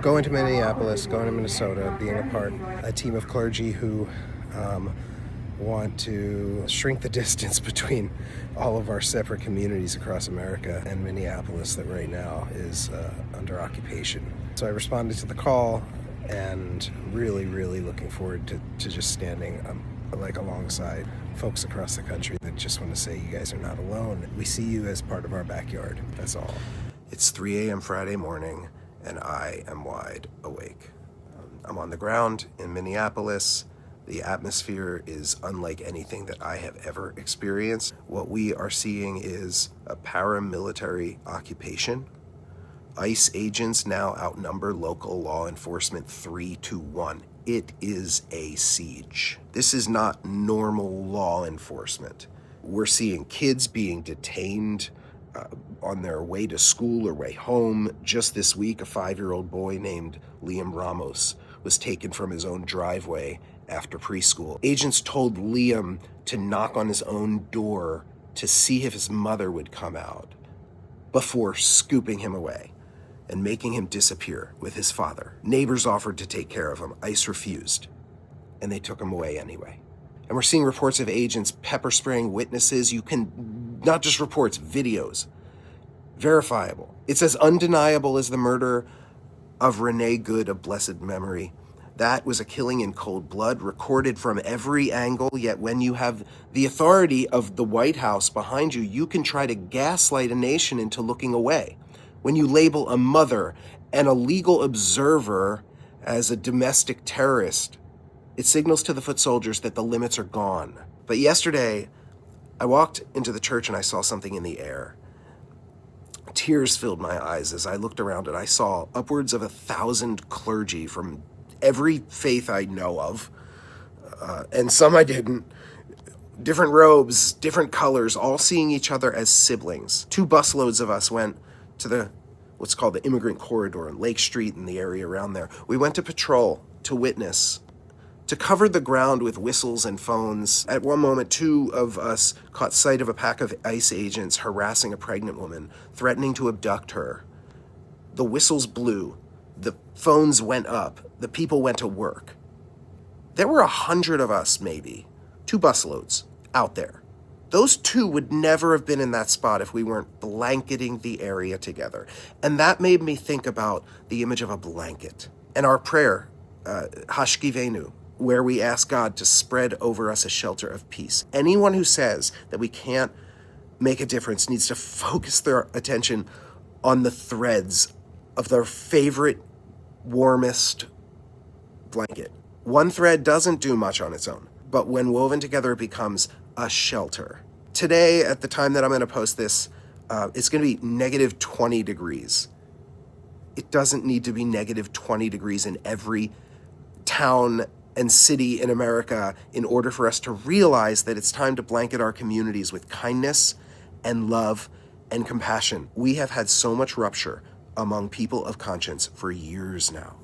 going to Minneapolis, going to Minnesota, being a team of clergy who want to shrink the distance between all of our separate communities across America and Minneapolis that right now is under occupation. So I responded to the call and really looking forward to just standing alongside folks across the country that just want to say you guys are not alone. We see you as part of our backyard, that's all. It's 3 a.m. Friday morning and I am wide awake. I'm on the ground in Minneapolis. The atmosphere is unlike anything that I have ever experienced. What we are seeing is a paramilitary occupation. ICE agents now outnumber local law enforcement 3-1. It is a siege. This is not normal law enforcement. We're seeing kids being detained on their way to school or way home. Just this week, a 5-year-old boy named Liam Ramos was taken from his own driveway after preschool. Agents told Liam to knock on his own door to see if his mother would come out before scooping him away and making him disappear with his father. Neighbors offered to take care of him. ICE refused, and they took him away anyway. And we're seeing reports of agents pepper spraying witnesses. You can, not just reports, videos, verifiable. It's as undeniable as the murder of Renee Good of blessed memory. That was a killing in cold blood, recorded from every angle, yet when you have the authority of the White House behind you, you can try to gaslight a nation into looking away. When you label a mother and a legal observer as a domestic terrorist, it signals to the foot soldiers that the limits are gone. But yesterday, I walked into the church and I saw something in the air. Tears filled my eyes as I looked around and I saw upwards of 1,000 clergy from every faith I know of, and some I didn't. Different robes, different colors, all seeing each other as siblings. 2 busloads of us went to what's called the Immigrant Corridor in Lake Street and the area around there. We went to patrol, to witness, to cover the ground with whistles and phones. At one moment, 2 of us caught sight of a pack of ICE agents harassing a pregnant woman, threatening to abduct her. The whistles blew, the phones went up, the people went to work. There were 100 of us, maybe, 2 busloads out there. Those 2 would never have been in that spot if we weren't blanketing the area together. And that made me think about the image of a blanket. And our prayer, Hashkivenu, where we ask God to spread over us a shelter of peace. Anyone who says that we can't make a difference needs to focus their attention on the threads of their favorite, warmest blanket. One thread doesn't do much on its own, but when woven together, it becomes a shelter. Today, at the time that I'm going to post this, it's going to be negative 20 degrees. It doesn't need to be negative 20 degrees in every town and city in America in order for us to realize that it's time to blanket our communities with kindness and love and compassion. We have had so much rupture among people of conscience for years now.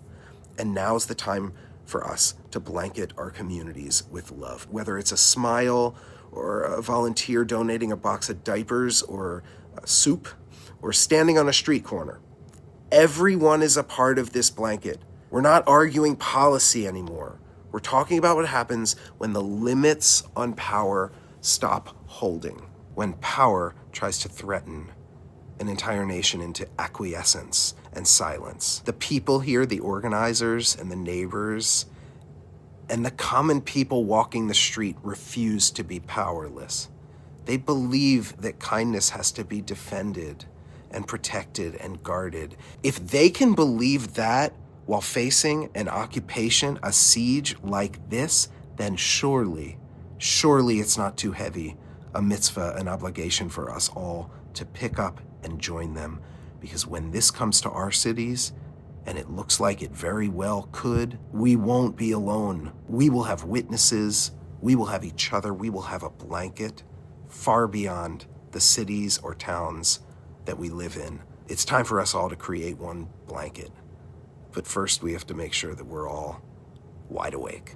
And now's the time for us to blanket our communities with love. Whether it's a smile or a volunteer donating a box of diapers or soup or standing on a street corner. Everyone is a part of this blanket. We're not arguing policy anymore. We're talking about what happens when the limits on power stop holding, when power tries to threaten an entire nation into acquiescence and silence. The people here, the organizers and the neighbors and the common people walking the street refuse to be powerless. They believe that kindness has to be defended and protected and guarded. If they can believe that while facing an occupation, a siege like this, then surely it's not too heavy a mitzvah, an obligation for us all to pick up and join them. Because when this comes to our cities, and it looks like it very well could, we won't be alone. We will have witnesses, we will have each other, we will have a blanket far beyond the cities or towns that we live in. It's time for us all to create one blanket. But first we have to make sure that we're all wide awake.